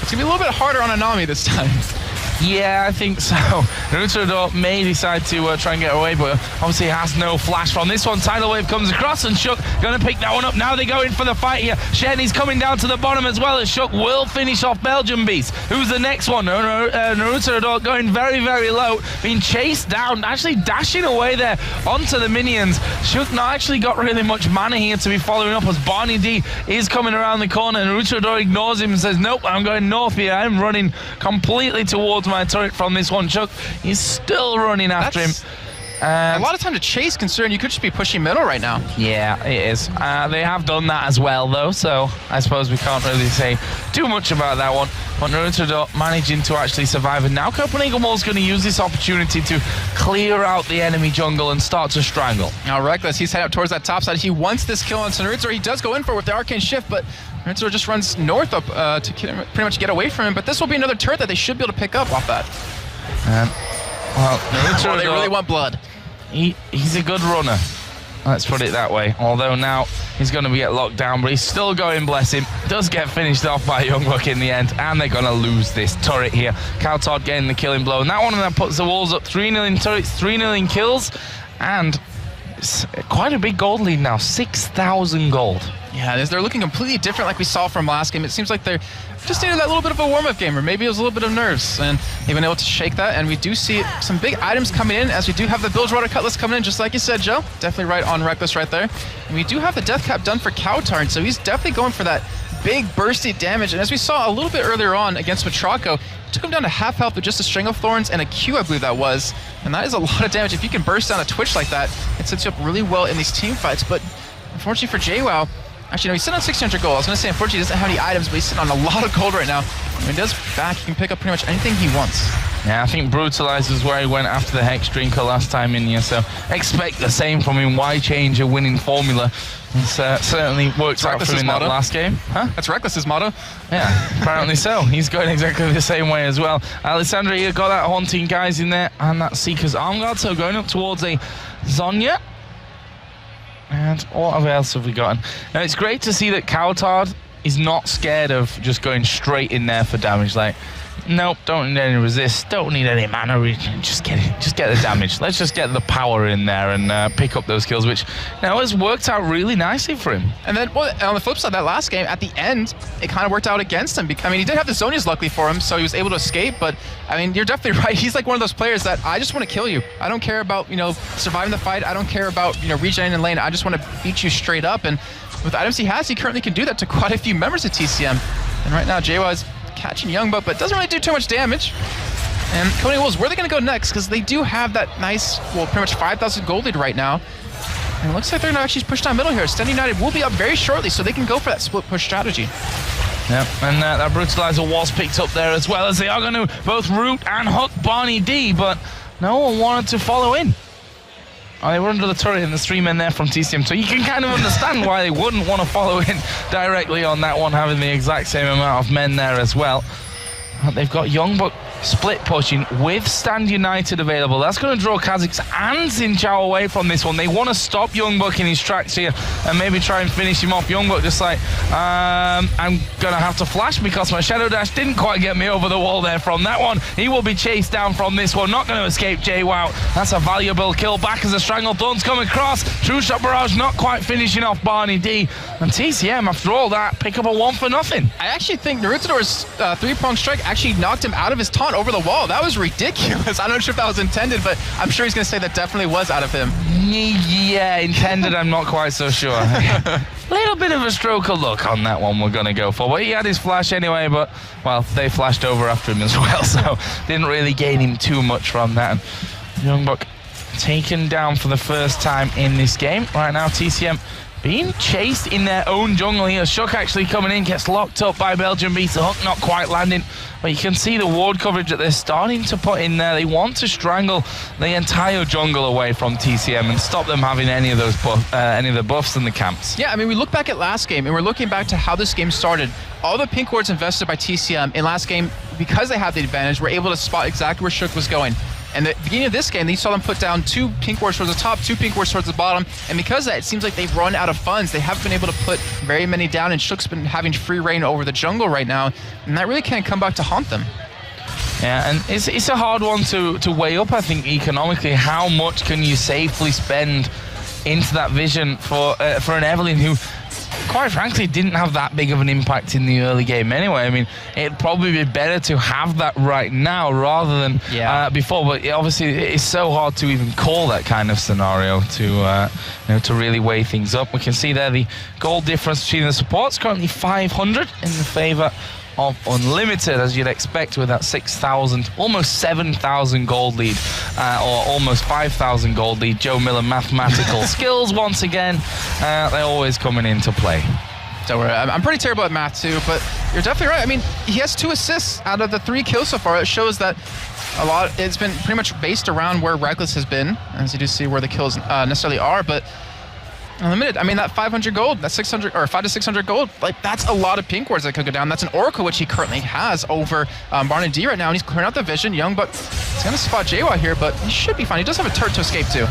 It's going to be a little bit harder on Anami this time. Yeah, I think so. Naruto may decide to try and get away, but obviously has no flash from this one. Tidal Wave comes across, and Shook going to pick that one up. Now they go in for the fight here. Shenny's coming down to the bottom as well, as Shook will finish off Belgian Beast. Who's the next one? Naruto going very, very low, being chased down, actually dashing away there onto the minions. Shook not actually got really much mana here to be following up, as Barney D is coming around the corner, and Naruto ignores him and says, nope, I'm going north here. I'm running completely towards my turret from this one. Chuck is still running after him. A lot of time to chase, considering you could just be pushing middle right now. Yeah, it is. They have done that as well, though, so I suppose we can't really say too much about that one. But Naruto managing to actually survive, and now Copenhagen Wall's going to use this opportunity to clear out the enemy jungle and start to strangle. Now Reckless, he's heading up towards that top side. He wants this kill on Naruto. He does go in for it with the Arcane Shift, but Naruto just runs north up to pretty much get away from him. But this will be another turret that they should be able to pick up off that. Well, Naruto, they really want blood. He's a good runner. Let's put it that way. Although now he's going to get locked down, but he's still going, bless him. Does get finished off by Youngbuck in the end, and they're going to lose this turret here. Cowtod getting the killing blow, and that one that puts the walls up. 3-0 in turrets, 3-0 in kills, and it's quite a big gold lead now, 6,000 gold. Yeah, they're looking completely different like we saw from last game. It seems like they're just needed that little bit of a warm-up game, or maybe it was a little bit of nerves, and they've been able to shake that, and we do see some big items coming in, as we do have the Bilgewater Cutlass coming in, just like you said, Joe. Definitely right on Reckless right there. And we do have the Death Cap done for Cowtarn, so he's definitely going for that big bursty damage, and as we saw a little bit earlier on against Matraco, took him down to half health with just a String of Thorns and a Q, I believe that was, and that is a lot of damage. If you can burst down a Twitch like that, it sets you up really well in these team fights, but unfortunately for JWoww, actually, no, he's sitting on 600 gold. I was going to say, unfortunately, he doesn't have any items, but he's sitting on a lot of gold right now. When he does back, he can pick up pretty much anything he wants. Yeah, I think Brutalize is where he went after the Hex Drinker last time in here, so expect the same from him. Why change a winning formula? It's certainly worked out for him in that last game. Huh? That's Reckless's motto. Yeah, apparently so. He's going exactly the same way as well. Alessandra here got that Haunting Guys in there, and that Seeker's Arm Guard, so going up towards a Zonya. And what else have we gotten? Now, it's great to see that Cowtard is not scared of just going straight in there for damage. Like, nope, don't need any resist, don't need any mana, just get the damage. Let's just get the power in there and pick up those kills, which now has worked out really nicely for him. And then, well, on the flip side, that last game, at the end, it kind of worked out against him. I mean, he did have the Zonias luckily for him, so he was able to escape, but I mean, you're definitely right. He's like one of those players that I just want to kill you. I don't care about, surviving the fight. I don't care about, regening in lane. I just want to beat you straight up, and with the items he has, he currently can do that to quite a few members of TCM. And right now, JWoww is catching Youngbuck, but doesn't really do too much damage. And Copenhagen Wolves, where are they going to go next? Because they do have that nice, well, pretty much 5,000 gold lead right now. And it looks like they're going to actually push down middle here. Stand United will be up very shortly, so they can go for that split push strategy. Yep, and that Brutalizer was picked up there, as well as they are going to both root and hook Barney D, but no one wanted to follow in. Oh, they were under the turret and the 3 men there from TCM, so you can kind of understand why they wouldn't want to follow in directly on that one, having the exact same amount of men there as well. But they've got Youngbuck split pushing with Stand United available. That's going to draw Kha'Zix and Xin Zhao away from this one. They want to stop Youngbuck in his tracks here and maybe try and finish him off. Youngbuck just like, I'm going to have to flash because my Shadow Dash didn't quite get me over the wall there from that one. He will be chased down from this one. Not going to escape JWoww. That's a valuable kill back as the Strangled Thorns come across. True Shot Barrage not quite finishing off Barney D. And TCM, after all that, pick up a 1 for nothing. I actually think Narutador's 3-pronged strike actually knocked him out of his taunt over the wall. That was ridiculous. I'm not sure if that was intended, but I'm sure he's going to say that definitely was out of him. Yeah, intended, I'm not quite so sure. Little bit of a stroke of luck on that one we're going to go for. But he had his flash anyway, but, well, they flashed over after him as well, so didn't really gain him too much from that. And Youngbuck taken down for the first time in this game. Right now, TCM being chased in their own jungle here. Shook actually coming in, gets locked up by Belgian Beast. The hook not quite landing But you can see the ward coverage that they're starting to put in there. They want to strangle the entire jungle away from TCM and stop them having any of those any of the buffs in the camps. Yeah, I mean, we look back at last game, and we're looking back to how this game started. All the pink wards invested by TCM in last game, because they have the advantage, were able to spot exactly where Shook was going. And at the beginning of this game, you saw them put down 2 pink wards towards the top, 2 pink wards towards the bottom, and because of that, it seems like they've run out of funds. They haven't been able to put very many down, and Shook's been having free reign over the jungle right now, and that really can't come back to haunt them. Yeah, and it's a hard one to weigh up, I think, economically. How much can you safely spend into that vision for an Evelynn who, quite frankly, didn't have that big of an impact in the early game anyway? I mean, it'd probably be better to have that right now rather than before, but obviously it's so hard to even call that kind of scenario to really weigh things up. We can see there the gold difference between the supports, currently 500 in the favor of Unlimited, as you'd expect, with that 6,000, almost 7,000 gold lead, or almost 5,000 gold lead. Joe Miller mathematical skills once again, they're always coming into play. So I'm pretty terrible at math too, but you're definitely right. I mean, he has 2 assists out of the 3 kills so far. It shows that it's been pretty much based around where Reckless has been, as you do see where the kills necessarily are, but Unlimited, I mean, that 500 gold, that 600 or 500 to 600 gold, like, that's a lot of pink wards that could go down. That's an Oracle, which he currently has over Barn and D right now, and he's clearing out the vision. Youngbuck is going to spot JWoww here, but he should be fine. He does have a turret to escape too.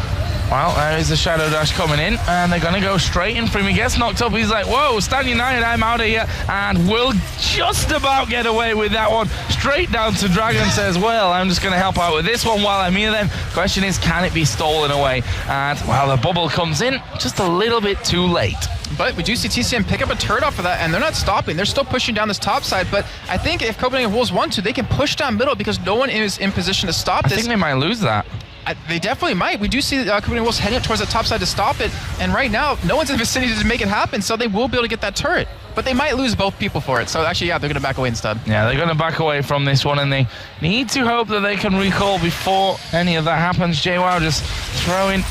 Well, there is the Shadow Dash coming in, and they're going to go straight in for him. He gets knocked up. He's like, whoa, Stan United, I'm out of here. And will just about get away with that one. Straight down to Dragon, says, well, I'm just going to help out with this one while I'm here then. Question is, can it be stolen away? And, well, the bubble comes in just a little bit too late. But we do see TCM pick up a turret off of that, and they're not stopping. They're still pushing down this top side, but I think if Copenhagen Wolves want to, they can push down middle because no one is in position to stop this. I think they might lose that. They definitely might. We do see Copenhagen Wolves heading towards the top side to stop it, and right now, no one's in the vicinity to make it happen, so they will be able to get that turret. But they might lose both people for it, so actually, yeah, they're going to back away instead. Yeah, they're going to back away from this one, and they need to hope that they can recall before any of that happens. JWoww just throwing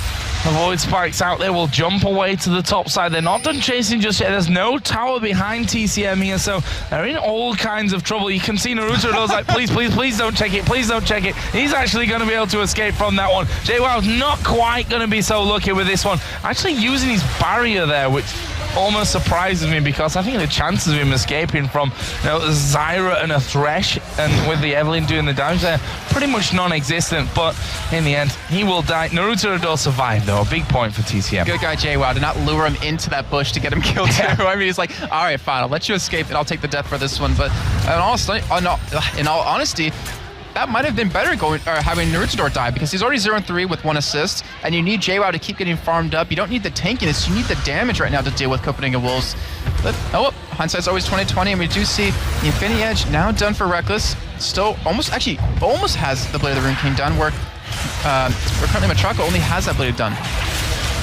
avoid spikes out there, will jump away to the top side. They're not done chasing just yet. There's no tower behind TCM here, so they're in all kinds of trouble. You can see Naruto was like, please, please, please don't check it. Please don't check it. He's actually going to be able to escape from that one. JWoww's not quite going to be so lucky with this one. Actually using his barrier there, which almost surprises me because I think the chances of him escaping from Zyra and a Thresh, and with the Evelynn doing the damage there, pretty much non-existent. But in the end, he will die. Naruto does survive though. A big point for TCM. Good guy JWoww to not lure him into that bush to get him killed too. I mean, he's like, all right, fine, I'll let you escape and I'll take the death for this one. But in all honesty, that might have been better having Naruto die, because he's already 0-3 with 1 assist, and you need JWoww to keep getting farmed up. You don't need the tankiness, you need the damage right now to deal with Copenhagen Wolves. But hindsight's always 20/20, and we do see the Infinity Edge now done for Reckless. Still almost has the Blade of the Rune King done, where currently Matraco only has that Blade done.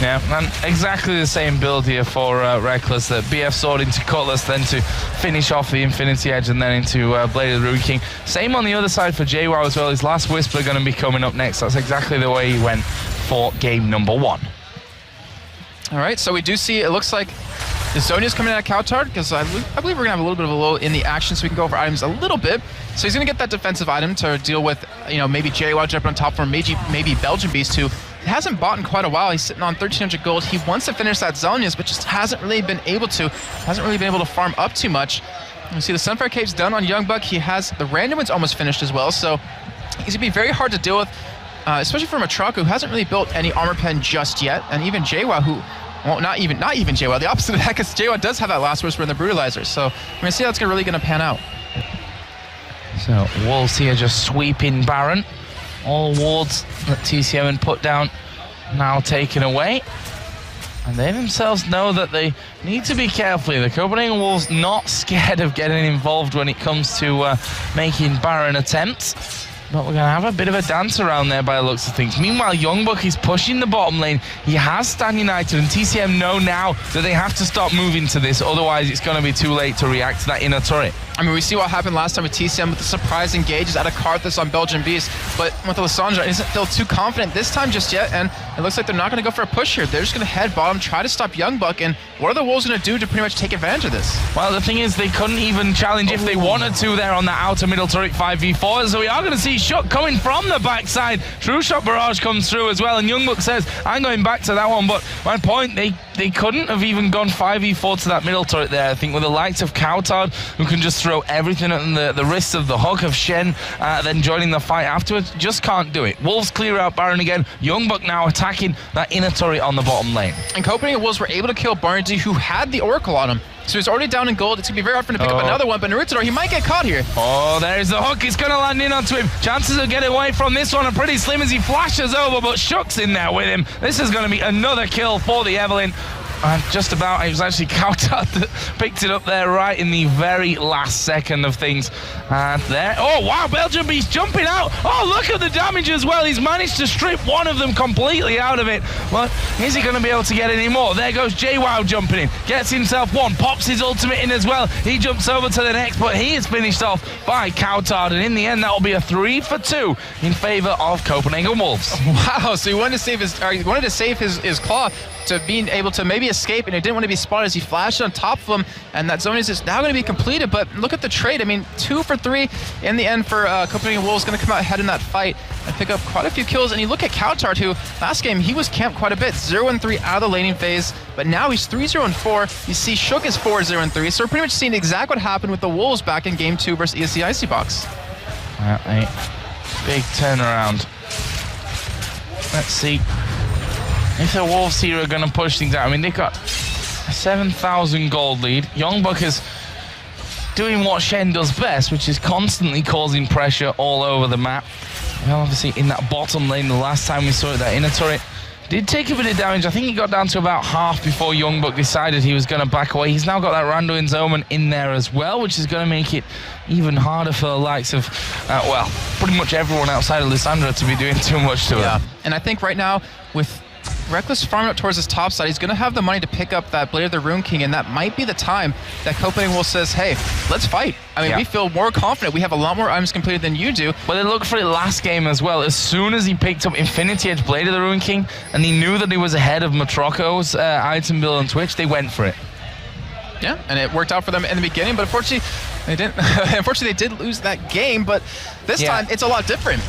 Yeah, and exactly the same build here for Reckless. That BF Sword into Cutlass, then to finish off the Infinity Edge, and then into Blade of the Rune King. Same on the other side for JWoww as well. His last Whisper going to be coming up next. That's exactly the way he went for game number 1. All right, so we do see, it looks like the Zhonya's coming out of Cowtard, because I believe we're going to have a little bit of a lull in the action, so we can go over items a little bit. So he's going to get that defensive item to deal with, maybe JWoww jumping on top for maybe Belgian Beast too. He hasn't bought in quite a while. He's sitting on 1,300 gold. He wants to finish that Zhonya's, but just hasn't really been able to farm up too much. You see the Sunfire Cave's done on Youngbuck. He has the random one's almost finished as well, so he's going to be very hard to deal with, especially for Matraco, who hasn't really built any armor pen just yet, and even JWoww, who, well, not even JWoww, the opposite of that, because JWoww does have that last Whisper in the Brutalizer, so we're going to see how it's really going to pan out. So Wolves here just sweeping Baron. All wards that TCM had put down now taken away. And they themselves know that they need to be careful. The Copenhagen Wolves not scared of getting involved when it comes to making Baron attempts. But we're going to have a bit of a dance around there by the looks of things. Meanwhile, Youngbuck is pushing the bottom lane. He has Stan United, and TCM know now that they have to start moving to this. Otherwise, it's going to be too late to react to that inner turret. I mean, we see what happened last time with TCM with the surprise engages out of Karthus on Belgian Beast, but with Lissandra isn't feel too confident this time just yet, and it looks like they're not going to go for a push here. They're just going to head bottom, try to stop Youngbuck, and what are the Wolves going to do to pretty much take advantage of this? Well, the thing is, they couldn't even challenge if they wanted to there on that outer middle turret 5v4, so we are going to see Shook coming from the backside. True Shot Barrage comes through as well, and Youngbuck says, I'm going back to that one, but my point, they couldn't have even gone 5v4 to that middle turret there. I think with the likes of Coutard, who can just throw everything at the wrists of the hook of Shen, then joining the fight afterwards, just can't do it. Wolves clear out Baron again. Youngbuck now attacking that inner turret on the bottom lane. And Copenhagen Wolves were able to kill Barnzy, who had the Oracle on him. So he's already down in gold. It's going to be very hard for him to pick up another one, but Narutador, he might get caught here. Oh, there's the hook. It's going to land in onto him. Chances of getting away from this one are pretty slim as he flashes over, but Shook's in there with him. This is going to be another kill for the Evelyn. Just about, it was actually Coutard that picked it up there right in the very last second of things. And there, oh wow, Belgium Beast jumping out. Oh, look at the damage as well. He's managed to strip one of them completely out of it. But is he going to be able to get any more? There goes JWoww jumping in, gets himself one, pops his ultimate in as well. He jumps over to the next, but he is finished off by Coutard. And in the end, that will be a 3 for 2 in favor of Copenhagen Wolves. Wow, so he wanted to save his claw to being able to maybe escape, and he didn't want to be spotted as he flashed on top of him, and that zone is just now going to be completed. But look at the trade. I mean, 2 for 3 in the end for Copenhagen Wolves, going to come out ahead in that fight and pick up quite a few kills. And you look at Coutard, who last game he was camped quite a bit, 0-3 out of the laning phase, but now he's 3-0-4. You see Shook is 4-0-3, so we're pretty much seeing exactly what happened with the Wolves back in game 2 versus ESC Icybox. A big turnaround. Let's see if the Wolves here are going to push things out. I mean, they've got a 7,000 gold lead. Youngbuck is doing what Shen does best, which is constantly causing pressure all over the map. Well, obviously, in that bottom lane, the last time we saw it, that inner turret did take a bit of damage. I think he got down to about half before Youngbuck decided he was going to back away. He's now got that Randuin's Omen in there as well, which is going to make it even harder for the likes of, well, pretty much everyone outside of Lissandra to be doing too much to her. And I think right now, with Reckless farming up towards his top side, he's going to have the money to pick up that Blade of the Rune King, and that might be the time that Copenhagen Wolves says, hey, let's fight. I mean, we feel more confident. We have a lot more items completed than you do. But they looked for it last game as well. As soon as he picked up Infinity Edge Blade of the Rune King, and he knew that he was ahead of Matroko's item build on Twitch, they went for it. Yeah, and it worked out for them in the beginning, but unfortunately, they didn't. Unfortunately, they did lose that game, but this time it's a lot different.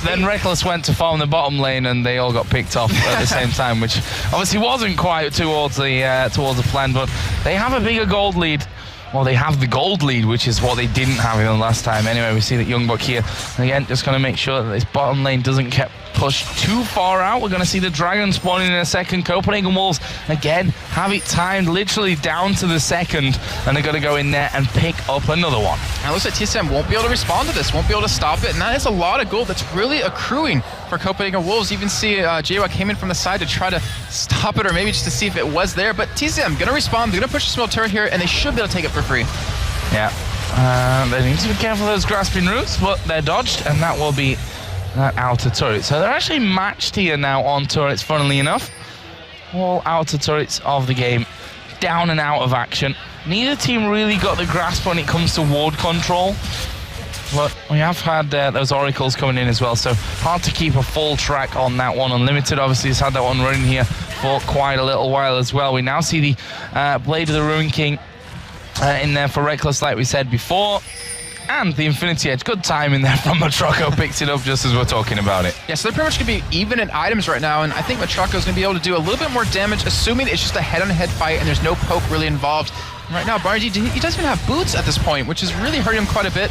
Then Reckless went to farm the bottom lane, and they all got picked off at the same time, which obviously wasn't quite towards the plan. But they have a bigger gold lead. Well, they have the gold lead, which is what they didn't have in the last time. Anyway, we see that Youngbuck here, again, just going to make sure that this bottom lane doesn't get pushed too far out. We're going to see the dragon spawning in a second. Copenhagen Wolves, again, have it timed literally down to the second, and they're going to go in there and pick up another one. And it looks like TCM won't be able to respond to this, won't be able to stop it, and that is a lot of gold that's really accruing for Copenhagen Wolves. You even see JWoww came in from the side to try to stop it, or maybe just to see if it was there, but TCM going to respond. They're going to push the small turret here, and they should be able to take it for free. Yeah, they need to be careful of those grasping roots, but they're dodged, and that will be that outer turret. So they're actually matched here now on turrets, funnily enough. All outer turrets of the game down and out of action. Neither team really got the grasp when it comes to ward control, but we have had those oracles coming in as well, so hard to keep a full track on that one. Unlimited obviously has had that one running here for quite a little while as well. We now see the Blade of the Rune King in there for Reckless, like we said before, and the Infinity Edge. Good timing there from Matroko, picked it up just as we're talking about it. Yeah, so they're pretty much going to be even in items right now, and I think Matroko's going to be able to do a little bit more damage, assuming it's just a head-on-head fight and there's no poke really involved. And right now, Barney, he doesn't even have boots at this point, which is really hurting him quite a bit.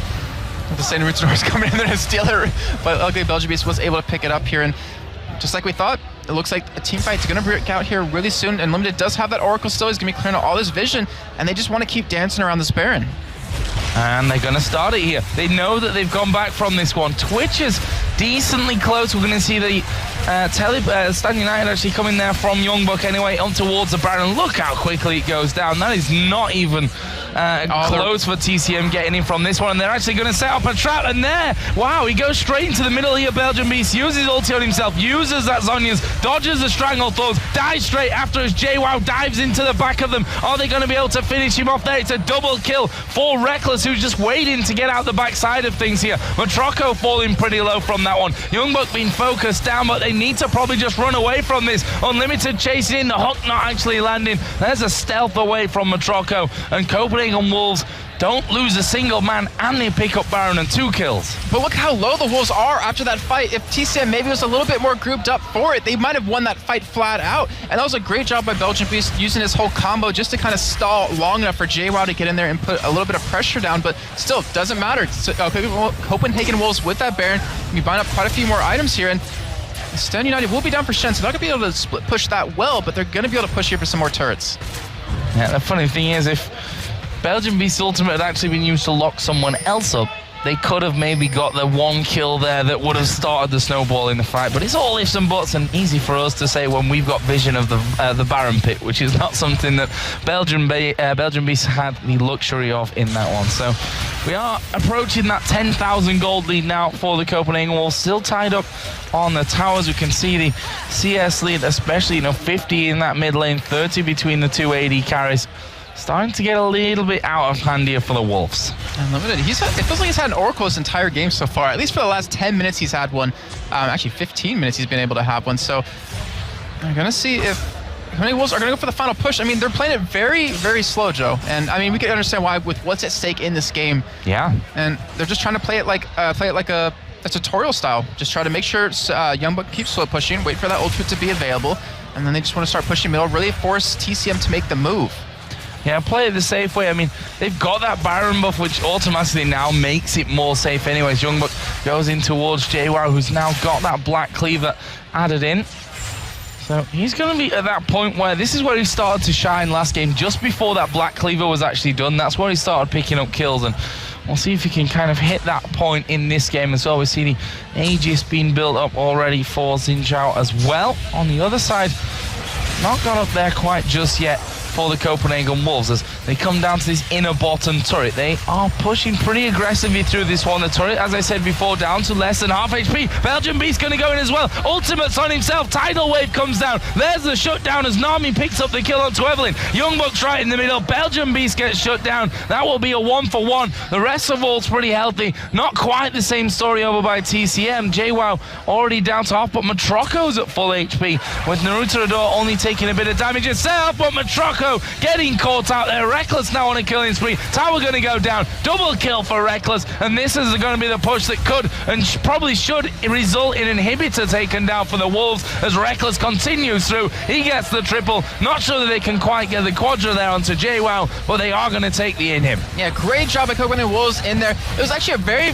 The Saint Rutador is coming in there to steal it, but luckily Belgian Beast was able to pick it up here, and just like we thought, it looks like a team fight's going to break out here really soon, and Limited does have that Oracle still. He's going to be clearing out all his vision, and they just want to keep dancing around this Baron. And they're going to start it here. They know that they've gone back from this one. Twitch is decently close. We're going to see the Stan United actually coming there from Youngbuck anyway, up towards the Baron. Look how quickly it goes down. That is not even close for TCM getting in from this one, and they're actually going to set up a trap, and there, wow, he goes straight into the middle here. Belgian Beast uses ulti on himself, uses that Zhonya's, dodges the strangle throws, dies straight after as JWoww dives into the back of them. Are they going to be able to finish him off there? It's a double kill for Reckless, who's just waiting to get out the backside of things here. Matroco falling pretty low from that one. Youngbuck being focused down, but they need to probably just run away from this. Unlimited chasing in, the hook not actually landing. There's a stealth away from Matroco, and Copenhagen Wolves don't lose a single man, and they pick up Baron and 2 kills. But look how low the Wolves are after that fight. If TCM maybe was a little bit more grouped up for it, they might have won that fight flat out. And that was a great job by Belgian Beast using his whole combo just to kind of stall long enough for JWoww to get in there and put a little bit of pressure down, but still, doesn't matter. Copenhagen Wolves with that Baron, we bind up quite a few more items here, and Stone United will be down for Shen, so they're not going to be able to push that well, but they're going to be able to push here for some more turrets. Yeah, the funny thing is, if Belgian Beast's ultimate had actually been used to lock someone else up, they could have maybe got the 1 kill there that would have started the snowball in the fight. But it's all ifs and buts, and easy for us to say when we've got vision of the Baron pit, which is not something that Belgian Beast had the luxury of in that one. So we are approaching that 10,000 gold lead now for the Copenhagen Wolves, still tied up on the towers. We can see the CS lead, especially 50 in that mid lane, 30 between the 2 AD carries. Starting to get a little bit out of hand here for the Wolves. Unlimited. It feels like he's had an Oracle this entire game so far. At least for the last 10 minutes he's had one. Actually 15 minutes he's been able to have one. So I'm going to see if how many Wolves are going to go for the final push. I mean, they're playing it very, very slow, Joe. And I mean, we can understand why with what's at stake in this game. Yeah. And they're just trying to play it like a tutorial style. Just try to make sure Youngbuck keeps slow pushing, wait for that ultimate to be available, and then they just want to start pushing middle, really force TCM to make the move. Yeah, play it the safe way. I mean, they've got that Baron buff, which automatically now makes it more safe anyways. Youngbuck goes in towards JWoww, who's now got that Black Cleaver added in. So he's going to be at that point where this is where he started to shine last game, just before that Black Cleaver was actually done. That's where he started picking up kills, and we'll see if he can kind of hit that point in this game as well. We see the Aegis being built up already for Xin Zhao as well. On the other side, not got up there quite just yet for the Copenhagen Wolves as they come down to this inner bottom turret. They are pushing pretty aggressively through this one. The turret, as I said before, down to less than half HP. Belgian Beast going to go in as well. Ultimate's on himself. Tidal Wave comes down. There's the shutdown as Nami picks up the kill onto Evelyn. Youngbuck's right in the middle. Belgian Beast gets shut down. That will be a 1-for-1. The rest of Wolves pretty healthy. Not quite the same story over by TCM. JWoww already down to half, but Matroco's at full HP with Naruto Adore only taking a bit of damage itself, but Matroco getting caught out there. Reckless now on a killing spree. Tower going to go down. Double kill for Reckless, and this is going to be the push that could and probably should result in Inhibitor taken down for the Wolves as Reckless continues through. He gets the triple. Not sure that they can quite get the quadra there onto JWoww, but they are going to take the inhib. Yeah, great job by Copenhagen Wolves in there. It was actually a very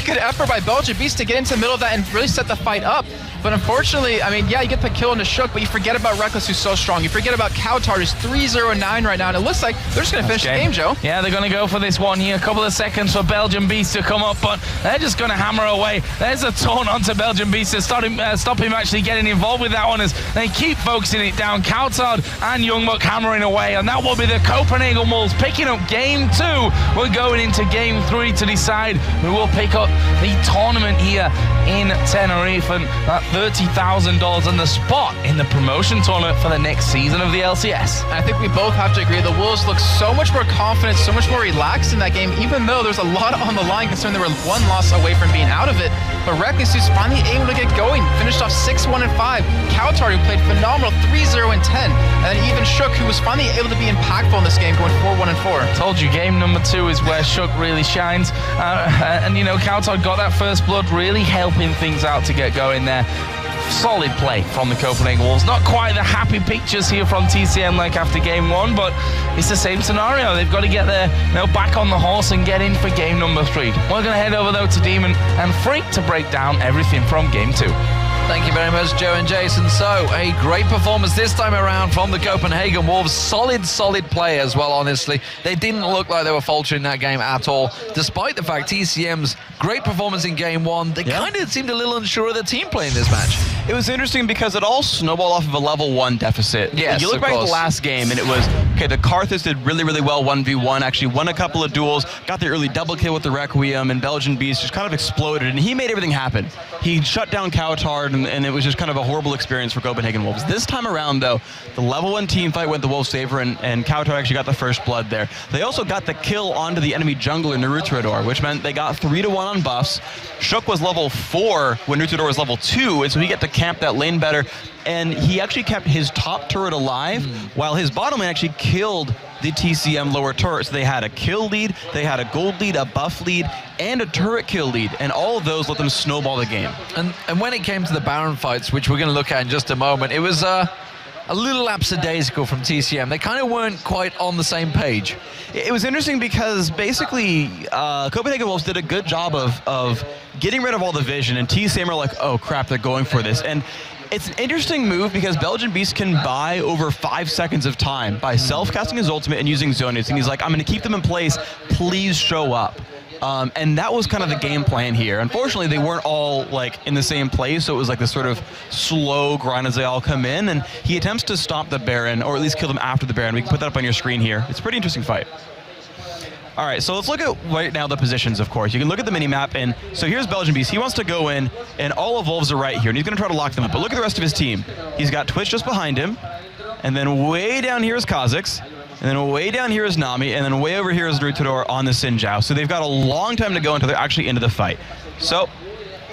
good effort by Belgian Beast to get into the middle of that and really set the fight up. But unfortunately, I mean, yeah, you get the kill into Shook, but you forget about Reckless, who's so strong. You forget about Cowtar, who's 3-0-9 right now, and it looks like they're just going to finish the game, Joe. Yeah, they're going to go for this one here. A couple of seconds for Belgian Beast to come up, but they're just going to hammer away. There's a taunt onto Belgian Beast to stop him actually getting involved with that one as they keep focusing it down. Cowtar and Youngbuck hammering away, and that will be the Copenhagen Wolves picking up game 2. We're going into game 3 to decide who will pick up the tournament here in Tenerife, and that $30,000 and the spot in the promotion tournament for the next season of the LCS. I think we both have to agree the Wolves look so much more confident, so much more relaxed in that game, even though there's a lot on the line considering they were 1 loss away from being out of it. But Reckless, who's finally able to get going, finished off 6-1-5. Cowtar, who played phenomenal, 3-0-10. And then even Shook, who was finally able to be impactful in this game, going 4-1-4. Told you, game number 2 is where Shook really shines. And, you know, Cowtar got that first blood, really helping things out to get going there. Solid play from the Copenhagen Wolves. Not quite the happy pictures here from TCM like after game 1, but it's the same scenario. They've got to get their back on the horse and get in for game number 3. We're going to head over though to Demon and Freak to break down everything from game 2. Thank you very much, Joe and Jason. So, a great performance this time around from the Copenhagen Wolves. Solid play as well, honestly. They didn't look like they were faltering that game at all, despite the fact TCM's great performance in game 1. They kind of seemed a little unsure of the team play in this match. It was interesting because it all snowballed off of a level 1 deficit. Yes, you look back at the last game, and it was okay, the Karthus did really, really well 1v1, actually won a couple of duels, got the early double kill with the Requiem, and Belgian Beast just kind of exploded, and he made everything happen. He shut down Cowtard, and it was just kind of a horrible experience for Copenhagen Wolves. This time around, though, the level 1 team fight went the Wolves' favor, and Cowtard actually got the first blood there. They also got the kill onto the enemy jungler, Naruto, which meant they got 3-1 on buffs. Shook was level 4 when Naruto was level 2, and so he got to camp that lane better. And he actually kept his top turret alive, while his bottom lane actually killed the TCM lower turret. So they had a kill lead, they had a gold lead, a buff lead, and a turret kill lead. And all of those let them snowball the game. And when it came to the Baron fights, which we're going to look at in just a moment, it was a little lapsadaisical from TCM. They kind of weren't quite on the same page. It was interesting because basically Copenhagen Wolves did a good job of getting rid of all the vision, and TCM are like, oh crap, they're going for this. And it's an interesting move because Belgian Beast can buy over 5 seconds of time by self-casting his ultimate and using Zonius, and he's like, I'm going to keep them in place, please show up. And that was kind of the game plan here. Unfortunately, they weren't all like in the same place, so it was like this sort of slow grind as they all come in, and he attempts to stop the Baron, or at least kill them after the Baron. We can put that up on your screen here. It's a pretty interesting fight. All right, so let's look at right now the positions, of course. You can look at the mini-map, and so here's Belgian Beast. He wants to go in, and all of Wolves are right here, and he's going to try to lock them up. But look at the rest of his team. He's got Twitch just behind him, and then way down here is Kha'Zix, and then way down here is Nami, and then way over here is Naruto on the Xin Zhao. So they've got a long time to go until they're actually into the fight. So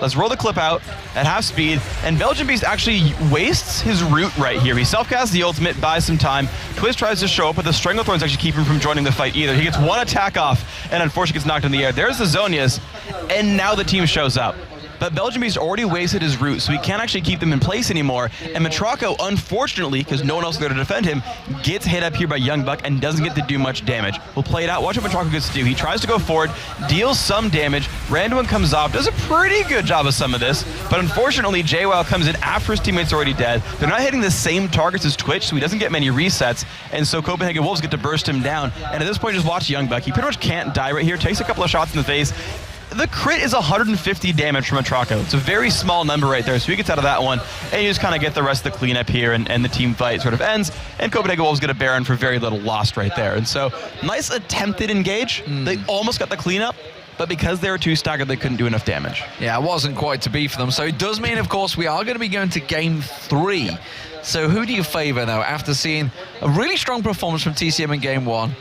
let's roll the clip out at half speed, and Belgian Beast actually wastes his root right here. He self-casts the ultimate, buys some time. Twist tries to show up, but the Stranglethorns actually keep him from joining the fight either. He gets one attack off, and unfortunately gets knocked in the air. There's the Zonius, and now the team shows up. But Belgian Beast already wasted his root, so he can't actually keep them in place anymore. And Matraco, unfortunately, because no one else is there to defend him, gets hit up here by Young Buck and doesn't get to do much damage. We'll play it out. Watch what Matraco gets to do. He tries to go forward, deals some damage. Randuin comes off, does a pretty good job of some of this. But unfortunately, JWoww comes in after his teammates are already dead. They're not hitting the same targets as Twitch, so he doesn't get many resets. And so Copenhagen Wolves get to burst him down. And at this point, just watch Young Buck. He pretty much can't die right here. Takes a couple of shots in the face. The crit is 150 damage from Matraco. It's a very small number right there, so he gets out of that one, and you just kind of get the rest of the cleanup here, and the team fight sort of ends, and Copenhagen Wolves get a Baron for very little lost right there. And so, nice attempted engage. They almost got the cleanup, but because they were too staggered, they couldn't do enough damage. Yeah, it wasn't quite to be for them. So it does mean, of course, we are going to be going to Game 3. So who do you favor, though, after seeing a really strong performance from TCM in Game 1,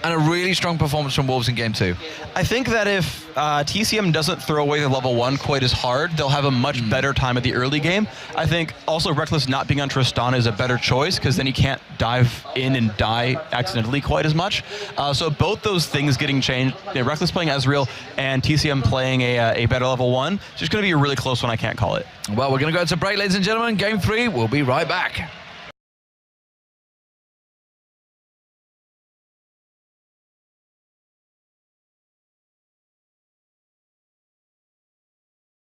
and a really strong performance from Wolves in Game 2? I think that if TCM doesn't throw away the level 1 quite as hard, they'll have a much better time at the early game. I think also Reckless not being on Tristana is a better choice, because then he can't dive in and die accidentally quite as much. So both those things getting changed, Reckless playing Ezreal and TCM playing a better level 1, it's just going to be a really close one. I can't call it. Well, we're going to go to break, ladies and gentlemen. Game 3, we'll be right back.